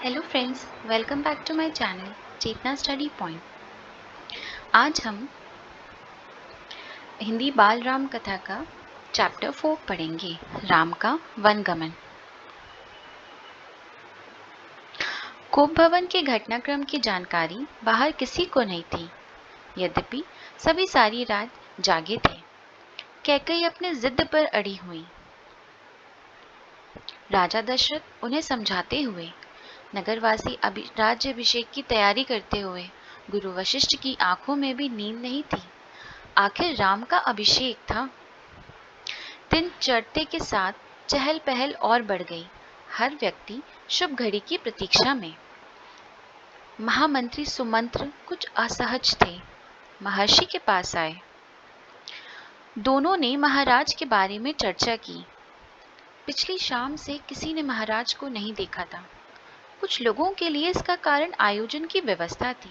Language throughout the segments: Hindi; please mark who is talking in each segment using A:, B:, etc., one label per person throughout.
A: Hello friends, welcome back to my channel Chetna study point. आज हम हिंदी बाल राम कथा का चैप्टर 4 पढ़ेंगे, राम का वनगमन। कोप भवन के घटनाक्रम की जानकारी बाहर किसी को नहीं थी। यद्यपि सभी सारी रात जागे थे। कैकेयी अपने जिद पर अड़ी हुई। राजा दशरथ उन्हें समझाते हुए, नगरवासी राज्याभिषेक की तैयारी करते हुए गुरु वशिष्ठ की आंखों में भी नींद नहीं थी। आखिर राम का अभिषेक था। दिन चढ़ते के साथ चहल पहल और बढ़ गई। हर व्यक्ति शुभ घड़ी की प्रतीक्षा में। महामंत्री सुमंत्र कुछ असहज थे। महर्षि के पास आए। दोनों ने महाराज के बारे में चर्चा की। पिछली शाम से किसी ने महाराज को नहीं देखा था। कुछ लोगों के लिए इसका कारण आयोजन की व्यवस्था थी।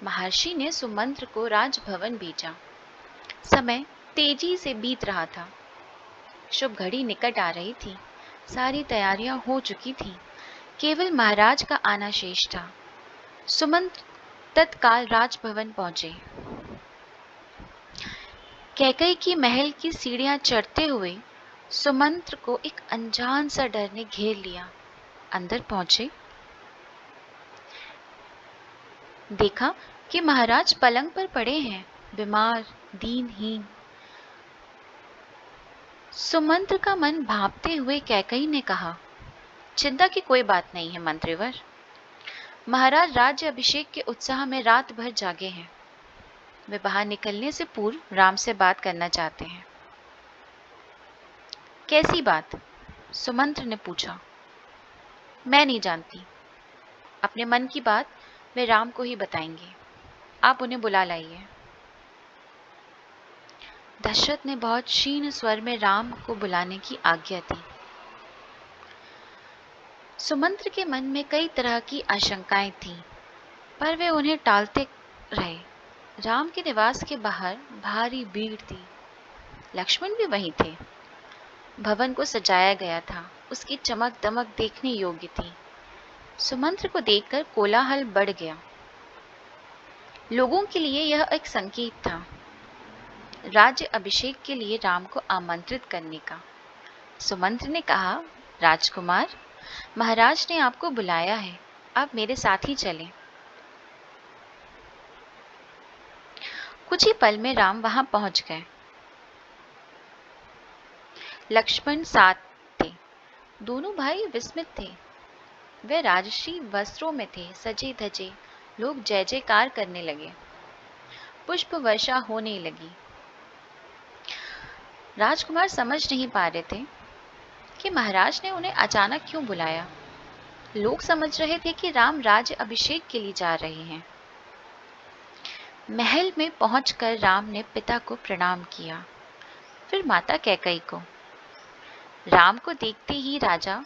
A: महर्षि ने सुमंत्र को राजभवन भेजा। समय तेजी से बीत रहा था। शुभ घड़ी निकट आ रही थी। सारी तैयारियां हो चुकी थी। केवल महाराज का आना शेष था। सुमंत्र तत्काल राजभवन पहुंचे। कैकेयी की महल की सीढ़ियां चढ़ते हुए सुमंत्र को एक अनजान सा डर ने घेर लिया। अंदर पहुंचे, देखा कि महाराज पलंग पर पड़े हैं, बीमार, दीनहीन। सुमंत्र का मन भांपते हुए कैकेयी ने कहा, चिंता की कोई बात नहीं है मंत्रीवर। महाराज राज्य अभिषेक के उत्साह में रात भर जागे हैं। वे बाहर निकलने से पूर्व राम से बात करना चाहते हैं। कैसी बात? सुमंत्र ने पूछा। मैं नहीं जानती। अपने मन की बात वे राम को ही बताएंगे। आप उन्हें बुला लाइए। दशरथ ने बहुत क्षीण स्वर में राम को बुलाने की आज्ञा दी। सुमंत्र के मन में कई तरह की आशंकाएं थीं, पर वे उन्हें टालते रहे। राम के निवास के बाहर भारी भीड़ थी। लक्ष्मण भी वहीं थे। भवन को सजाया गया था। उसकी चमक दमक देखने योग्य थी। सुमंत्र को देखकर कोलाहल बढ़ गया। लोगों के लिए यह एक संकेत था, राज्य अभिषेक के लिए राम को आमंत्रित करने का। सुमंत्र ने कहा, राजकुमार, महाराज ने आपको बुलाया है। आप मेरे साथ ही चलें। कुछ ही पल में राम वहां पहुंच गए। लक्ष्मण साथ थे। दोनों भाई विस्मित थे। वे राजसी वस्त्रों में थे, सजे धजे। लोग जय जयकार करने लगे। पुष्प वर्षा होने लगी। राजकुमार समझ नहीं पा रहे थे कि महाराज ने उन्हें अचानक क्यों बुलाया। लोग समझ रहे थे कि राम राज्य अभिषेक के लिए जा रहे हैं। महल में पहुंचकर राम ने पिता को प्रणाम किया, फिर माता कैकेयी को। राम को देखते ही राजा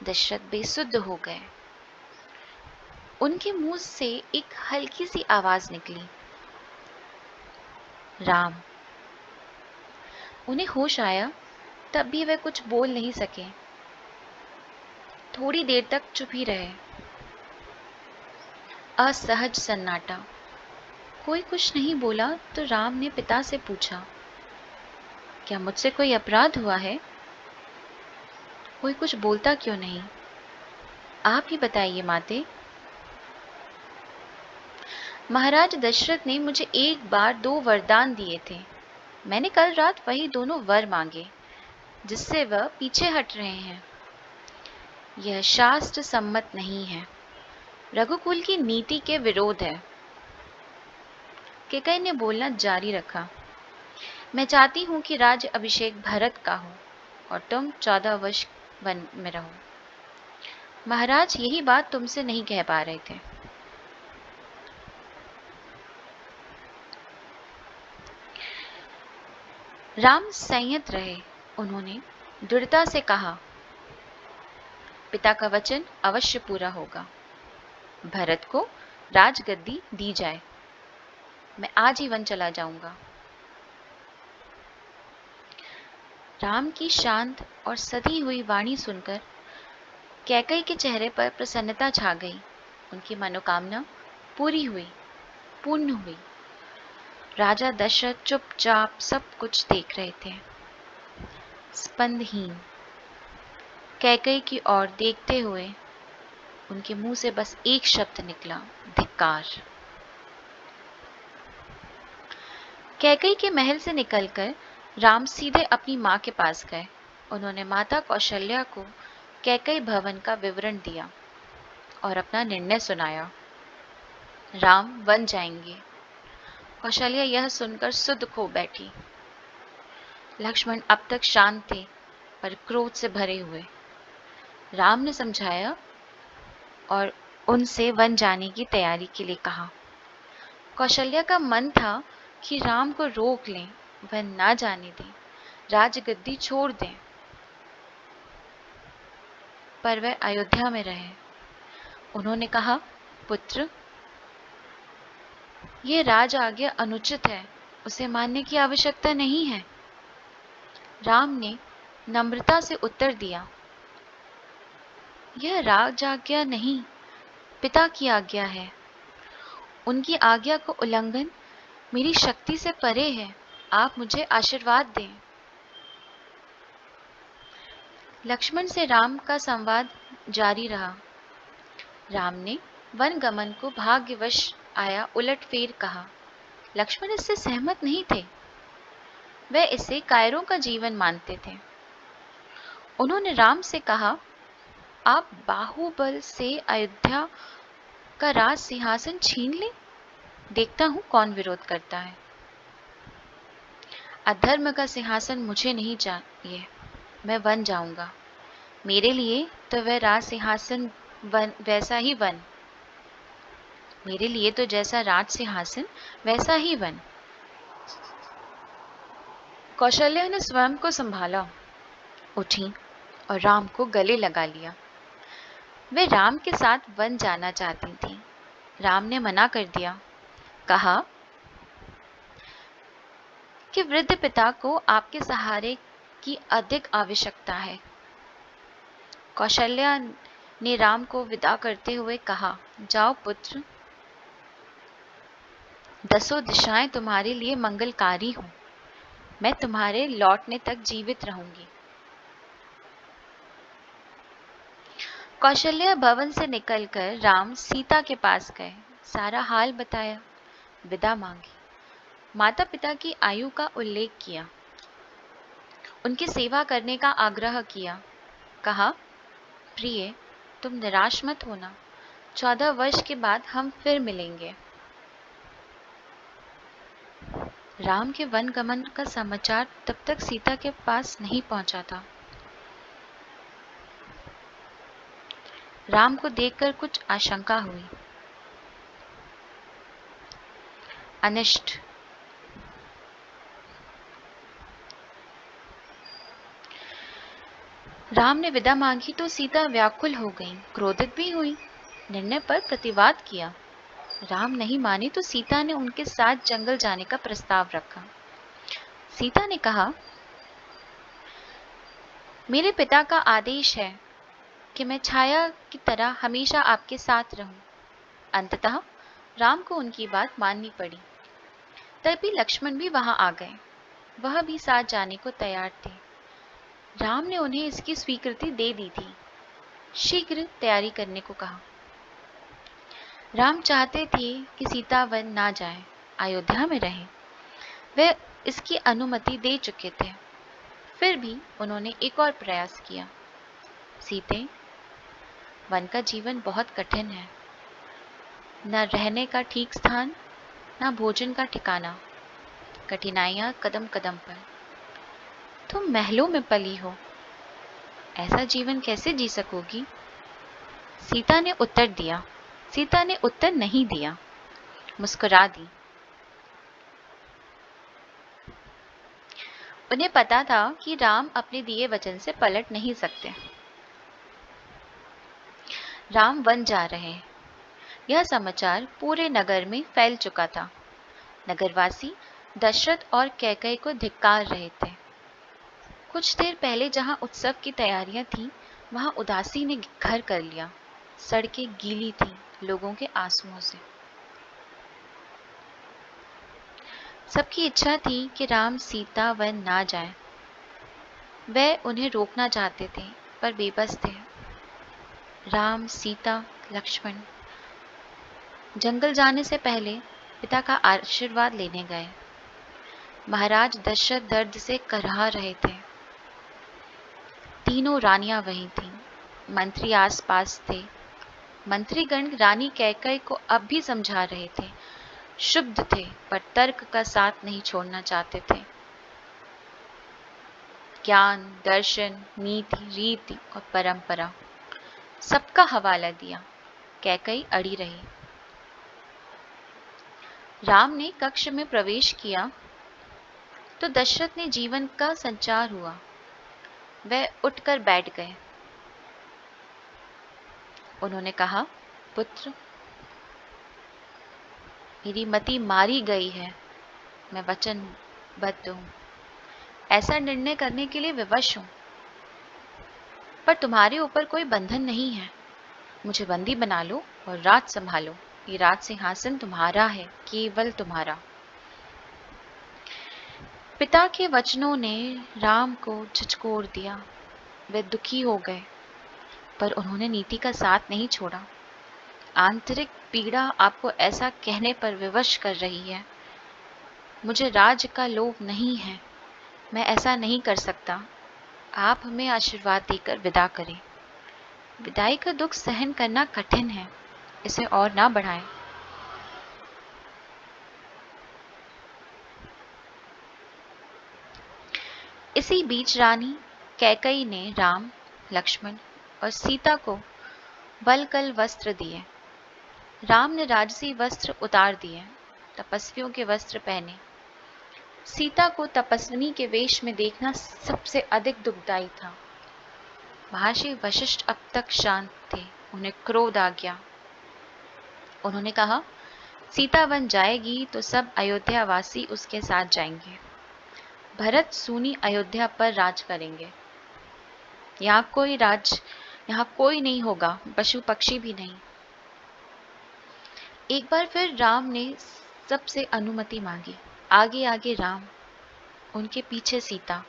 A: दशरथ बेसुध हो गए। उनके मुंह से एक हल्की सी आवाज निकली, राम। उन्हें होश आया, तब भी वे कुछ बोल नहीं सके। थोड़ी देर तक चुप ही रहे। असहज सन्नाटा। कोई कुछ नहीं बोला तो राम ने पिता से पूछा, क्या मुझसे कोई अपराध हुआ है? कोई कुछ बोलता क्यों नहीं? आप ही बताइए माते। महाराज दशरथ ने मुझे एक बार 2 वरदान दिए थे। मैंने कल रात वही दोनों वर मांगे, जिससे वह पीछे हट रहे हैं। यह शास्त्र सम्मत नहीं है, रघुकुल की नीति के विरोध है। कैकेयी ने बोलना जारी रखा, मैं चाहती हूं कि राज्य अभिषेक भरत का हो और तुम 14 वर्ष वन में रहो। महाराज यही बात तुमसे नहीं कह पा रहे थे। राम संयत रहे। उन्होंने दृढ़ता से कहा, पिता का वचन अवश्य पूरा होगा। भरत को राजगद्दी दी जाए। मैं आज ही वन चला जाऊंगा। राम की शांत और सधी हुई वाणी सुनकर कैकई के चेहरे पर प्रसन्नता छा गई। उनकी मनोकामना पूर्ण हुई। राजा दशरथ चुपचाप सब कुछ देख रहे थे, स्पंदहीन। कैकई की ओर देखते हुए उनके मुंह से बस एक शब्द निकला, धिक्कार। कैकई के महल से निकलकर राम सीधे अपनी मां के पास गए। उन्होंने माता कौशल्या को कैकई भवन का विवरण दिया और अपना निर्णय सुनाया। राम वन जाएंगे। कौशल्या यह सुनकर सुध खो बैठी। लक्ष्मण अब तक शांत थे, पर क्रोध से भरे हुए। राम ने समझाया और उनसे वन जाने की तैयारी के लिए कहा। कौशल्या का मन था कि राम को रोक लें, वन ना जाने दें, राजगद्दी छोड़ दें, पर वह अयोध्या में रहे। उन्होंने कहा, पुत्र, ये राज आज्ञा अनुचित है, उसे मानने की आवश्यकता नहीं है। राम ने नम्रता से उत्तर दिया, यह राज आज्ञा नहीं, पिता की आज्ञा है। उनकी आज्ञा को उल्लंघन मेरी शक्ति से परे है। आप मुझे आशीर्वाद दें। लक्ष्मण से राम का संवाद जारी रहा। राम ने वन गमन को भाग्यवश आया उलटफेर कहा। लक्ष्मण इससे सहमत नहीं थे। वे इसे कायरों का जीवन मानते थे। उन्होंने राम से कहा, आप बाहुबल से अयोध्या का राज सिंहासन छीन लें, देखता हूं कौन विरोध करता है। अधर्म का सिंहासन मुझे नहीं चाहिए, मैं वन जाऊंगा। मेरे लिए तो वह राज सिंहासन वैसा ही वन, मेरे लिए तो जैसा राज सिंहासन वैसा ही वन। कौशल्या ने स्वयं को संभाला, उठी और राम को गले लगा लिया। वे राम के साथ वन जाना चाहती थी। राम ने मना कर दिया, कहा कि वृद्ध पिता को आपके सहारे की अधिक आवश्यकता है। कौशल्या ने राम को विदा करते हुए कहा, जाओ पुत्र, दसों दिशाएं तुम्हारे लिए मंगलकारी हों। मैं तुम्हारे लौटने तक जीवित रहूंगी। कौशल्या भवन से निकलकर राम सीता के पास गए, सारा हाल बताया, विदा मांगी, माता पिता की आयु का उल्लेख किया, उनकी सेवा करने का आग्रह किया। कहा, प्रिय, तुम निराश मत होना, 14 वर्ष के बाद हम फिर मिलेंगे। राम के वन गमन का समाचार तब तक सीता के पास नहीं पहुंचा था। राम को देखकर कुछ आशंका हुई। अनिष्ट। राम ने विदा मांगी तो सीता व्याकुल हो गई, क्रोधित भी हुई, निर्णय पर प्रतिवाद किया। राम नहीं माने तो सीता ने उनके साथ जंगल जाने का प्रस्ताव रखा। सीता ने कहा, मेरे पिता का आदेश है कि मैं छाया की तरह हमेशा आपके साथ रहूं। अंततः राम को उनकी बात माननी पड़ी। तभी लक्ष्मण भी वहां आ गए। वह भी साथ जाने को तैयार थे। राम ने उन्हें इसकी स्वीकृति दे दी थी। शीघ्र तैयारी करने को कहा। राम चाहते थे कि सीता वन ना जाए, अयोध्या में रहे। वे इसकी अनुमति दे चुके थे। फिर भी उन्होंने एक और प्रयास किया। सीते, वन का जीवन बहुत कठिन है। न रहने का ठीक स्थान, न भोजन का ठिकाना, कठिनाइयां कदम कदम पर। तुम महलों में पली हो, ऐसा जीवन कैसे जी सकोगी? सीता ने उत्तर नहीं दिया, मुस्कुरा दी। उन्हें पता था कि राम अपने दिए वचन से पलट नहीं सकते। राम वन जा रहे हैं, यह समाचार पूरे नगर में फैल चुका था। नगरवासी दशरथ और कैकई को धिक्कार रहे थे। कुछ देर पहले जहां उत्सव की तैयारियां थीं, वहां उदासी ने घर कर लिया। सड़कें गीली थीं लोगों के आंसुओं से। सबकी इच्छा थी कि राम सीता वन ना जाए। वे उन्हें रोकना चाहते थे पर बेबस थे। राम, सीता, लक्ष्मण जंगल जाने से पहले पिता का आशीर्वाद लेने गए। महाराज दशरथ दर्द से कराह रहे थे। तीनों रानियां वहीं थीं। मंत्री आसपास थे। मंत्रीगण रानी कैकेयी को अब भी समझा रहे थे। शुद्ध थे पर तर्क का साथ नहीं छोड़ना चाहते थे। ज्ञान, दर्शन, नीति, रीति और परंपरा सबका हवाला दिया। कैकेयी अड़ी रही। राम ने कक्ष में प्रवेश किया तो दशरथ ने जीवन का संचार हुआ। वह उठकर बैठ गए। उन्होंने कहा, पुत्र, मेरी मति मारी गई है। मैं वचनबद्ध हूं। ऐसा निर्णय करने के लिए विवश हूं। पर तुम्हारे ऊपर कोई बंधन नहीं है। मुझे बंदी बना लो और राज संभालो। ये राज सिंहासन तुम्हारा है, केवल तुम्हारा। पिता के वचनों ने राम को झकझोर दिया। वे दुखी हो गए पर उन्होंने नीति का साथ नहीं छोड़ा। आंतरिक पीड़ा आपको ऐसा कहने पर विवश कर रही है। मुझे राज्य का लोभ नहीं है। मैं ऐसा नहीं कर सकता। आप हमें आशीर्वाद देकर विदा करें। विदाई का दुख सहन करना कठिन है। इसे और ना बढ़ाएं। इसी बीच रानी कैकेयी ने राम, लक्ष्मण और सीता को वल्कल वस्त्र दिए। राम ने राजसी वस्त्र उतार दिए, तपस्वियों के वस्त्र पहने। सीता को तपस्विनी के वेश में देखना सबसे अधिक दुखदायी था। महर्षि वशिष्ठ अब तक शांत थे। उन्हें क्रोध आ गया। उन्होंने कहा, सीता वन जाएगी तो सब अयोध्यावासी उसके साथ जाएंगे। भरत सूनी अयोध्या पर राज करेंगे। यहाँ कोई नहीं होगा, पशु पक्षी भी नहीं। एक बार फिर राम ने सबसे अनुमति मांगी। आगे आगे राम, उनके पीछे सीता,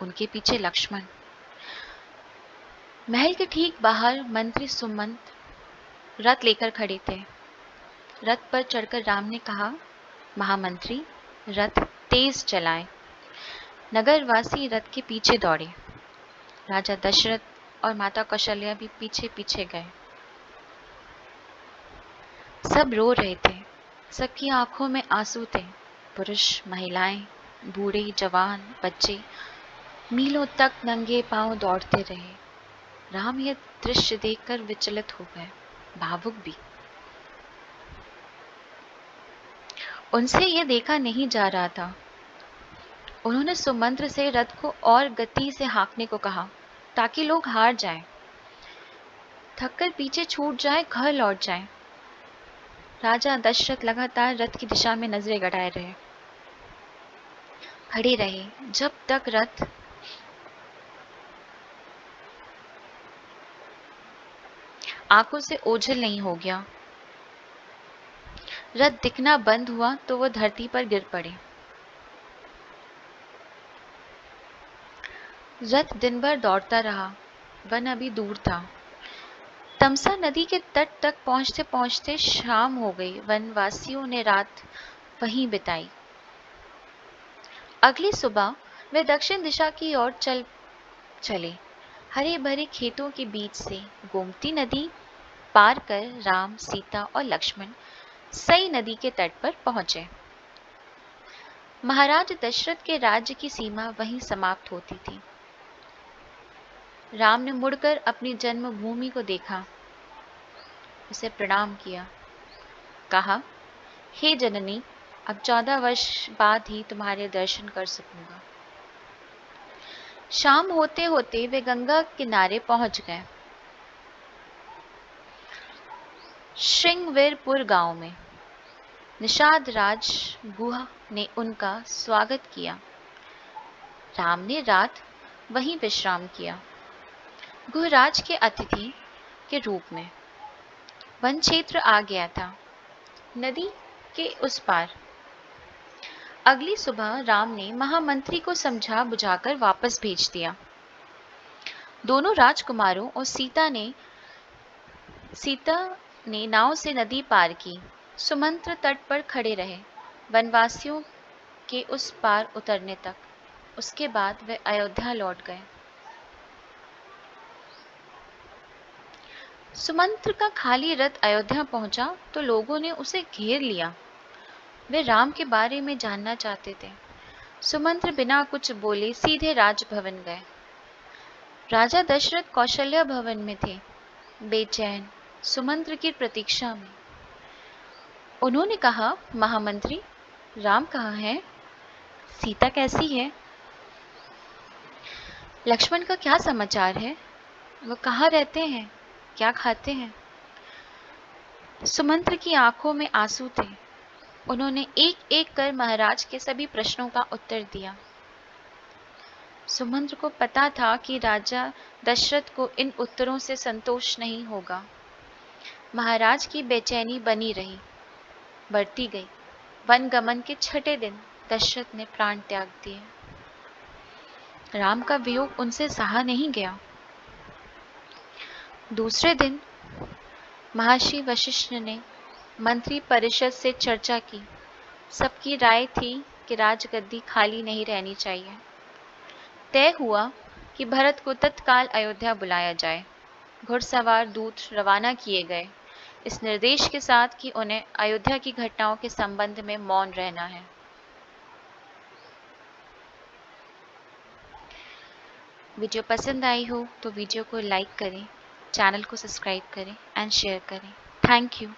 A: उनके पीछे लक्ष्मण। महल के ठीक बाहर मंत्री सुमंत रथ लेकर खड़े थे। रथ पर चढ़कर राम ने कहा, महामंत्री, रथ तेज चलाएं। नगरवासी रथ के पीछे दौड़े। राजा दशरथ और माता कौशल्या भी पीछे पीछे गए। सब रो रहे थे। सबकी आंखों में आंसू थे। पुरुष, महिलाएं, बूढ़े, जवान, बच्चे मीलों तक नंगे पांव दौड़ते रहे। राम यह दृश्य देखकर विचलित हो गए, भावुक भी। उनसे यह देखा नहीं जा रहा था। उन्होंने सुमंत्र से रथ को और गति से हाँकने को कहा ताकि लोग हार जाएं, थककर पीछे छूट जाएं, घर लौट जाएं। राजा दशरथ लगातार रथ की दिशा में नजरें गड़ाए रहे, खड़े रहे जब तक रथ आंखों से ओझल नहीं हो गया। रथ दिखना बंद हुआ तो वो धरती पर गिर पड़े। रथ दिन भर दौड़ता रहा। वन अभी दूर था। तमसा नदी के तट तक पहुंचते पहुंचते शाम हो गई। वनवासियों ने रात वहीं बिताई। अगली सुबह वे दक्षिण दिशा की ओर चले। हरे भरे खेतों के बीच से गोमती नदी पार कर राम, सीता और लक्ष्मण सई नदी के तट पर पहुंचे। महाराज दशरथ के राज्य की सीमा वहीं समाप्त होती थी। राम ने मुड़कर अपनी जन्मभूमि को देखा, उसे प्रणाम किया, कहा, हे जननी, अब 14 वर्ष बाद ही तुम्हारे दर्शन कर सकूंगा। शाम होते होते वे गंगा किनारे पहुंच गए। श्रृंगवीरपुर गांव में निषाद राज गुहा ने उनका स्वागत किया। राम ने रात वहीं विश्राम किया। गुहराज के अतिथि के रूप में वन क्षेत्र आ गया था, नदी के उस पार। अगली सुबह राम ने महामंत्री को समझा बुझाकर वापस भेज दिया। दोनों राजकुमारों और सीता ने नाव से नदी पार की। सुमंत्र तट पर खड़े रहे, वनवासियों के उस पार उतरने तक। उसके बाद वे अयोध्या लौट गए। सुमंत्र का खाली रथ अयोध्या पहुंचा तो लोगों ने उसे घेर लिया। वे राम के बारे में जानना चाहते थे। सुमंत्र बिना कुछ बोले सीधे राजभवन गए। राजा दशरथ कौशल्या भवन में थे, बेचैन, सुमंत्र की प्रतीक्षा में। उन्होंने कहा, महामंत्री, राम कहाँ है? सीता कैसी है? लक्ष्मण का क्या समाचार है? वो कहाँ रहते हैं? क्या खाते हैं? सुमंत्र की आंखों में आंसू थे। उन्होंने एक एक कर महाराज के सभी प्रश्नों का उत्तर दिया। सुमंत्र को पता था कि राजा दशरथ को इन उत्तरों से संतोष नहीं होगा। महाराज की बेचैनी बनी रही, बढ़ती गई। वन गमन के छठे दिन दशरथ ने प्राण त्याग दिए। राम का वियोग उनसे सहा नहीं गया। दूसरे दिन महर्षि वशिष्ठ ने मंत्री परिषद से चर्चा की। सबकी राय थी कि राजगद्दी खाली नहीं रहनी चाहिए। तय हुआ कि भरत को तत्काल अयोध्या बुलाया जाए। घुड़सवार दूत रवाना किए गए, इस निर्देश के साथ कि उन्हें अयोध्या की घटनाओं के संबंध में मौन रहना है। वीडियो पसंद आई हो तो वीडियो को लाइक करें, चैनल को सब्सक्राइब करें एंड शेयर करें। Thank you.